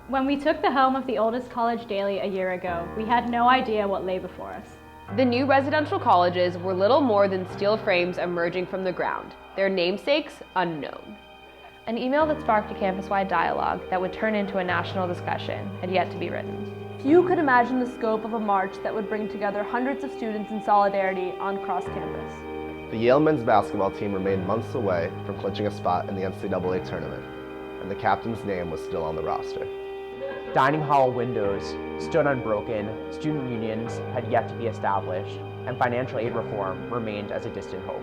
When we took the helm of the oldest college daily a year ago, we had no idea what lay before us. The new residential colleges were little more than steel frames emerging from the ground, their namesakes unknown. An email that sparked a campus-wide dialogue that would turn into a national discussion had yet to be written. Few could imagine the scope of a march that would bring together hundreds of students in solidarity on cross campus. The Yale men's basketball team remained months away from clinching a spot in the NCAA tournament, and the captain's name was still on the roster. Dining hall windows stood unbroken, student unions had yet to be established, and financial aid reform remained as a distant hope.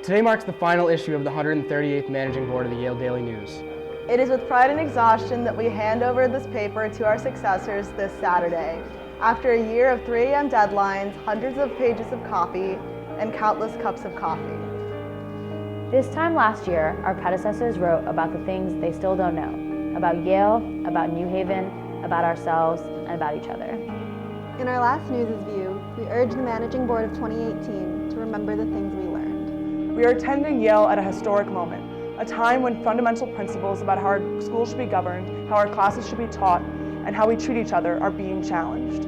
Today marks the final issue of the 138th Managing Board of the Yale Daily News. It is with pride and exhaustion that we hand over this paper to our successors this Saturday. After a year of 3 a.m. deadlines, hundreds of pages of copy, and countless cups of coffee. This time last year, our predecessors wrote about the things they still don't know, about Yale, about New Haven, about ourselves, and about each other. In our last News is View, we urged the Managing Board of 2018 to remember the things we learned. We are attending Yale at a historic moment, a time when fundamental principles about how our schools should be governed, how our classes should be taught, and how we treat each other are being challenged.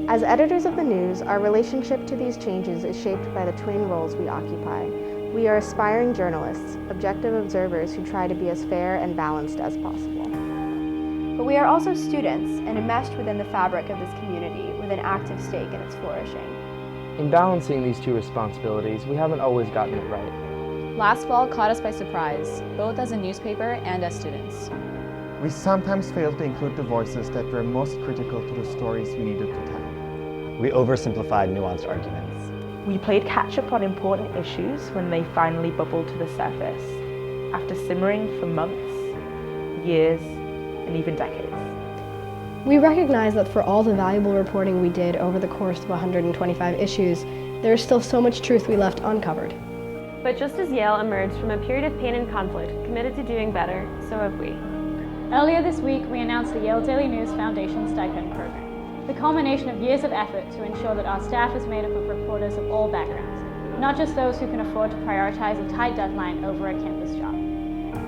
As editors of the news, our relationship to these changes is shaped by the twin roles we occupy. We are aspiring journalists, objective observers who try to be as fair and balanced as possible. But we are also students and enmeshed within the fabric of this community with an active stake in its flourishing. In balancing these two responsibilities, we haven't always gotten it right. Last fall caught us by surprise, both as a newspaper and as students. We sometimes failed to include the voices that were most critical to the stories we needed to tell. We oversimplified nuanced arguments. We played catch-up on important issues when they finally bubbled to the surface, after simmering for months, years, and even decades. We recognize that for all the valuable reporting we did over the course of 125 issues, there is still so much truth we left uncovered. But just as Yale emerged from a period of pain and conflict, committed to doing better, so have we. Earlier this week, we announced the Yale Daily News Foundation Stipend Program, the culmination of years of effort to ensure that our staff is made up of reporters of all backgrounds, not just those who can afford to prioritize a tight deadline over a campus job.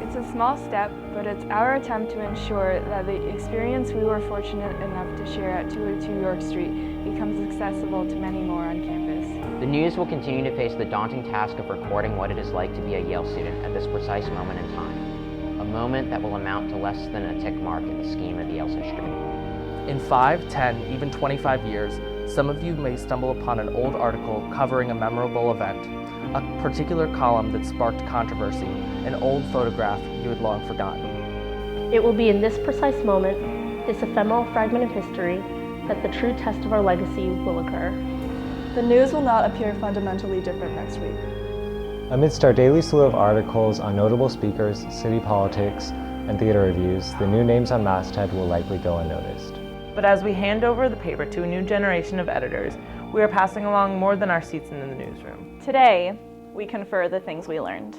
It's a small step, but it's our attempt to ensure that the experience we were fortunate enough to share at 202 York Street becomes accessible to many more on campus. The News will continue to face the daunting task of recording what it is like to be a Yale student at this precise moment in time. A moment that will amount to less than a tick mark in the scheme of Yale's history. In 5, 10, even 25 years, some of you may stumble upon an old article covering a memorable event, a particular column that sparked controversy, an old photograph you had long forgotten. It will be in this precise moment, this ephemeral fragment of history, that the true test of our legacy will occur. The news will not appear fundamentally different next week. Amidst our daily slew of articles on notable speakers, city politics, and theater reviews, the new names on masthead will likely go unnoticed. But as we hand over the paper to a new generation of editors, we are passing along more than our seats in the newsroom. Today, we confer the things we learned.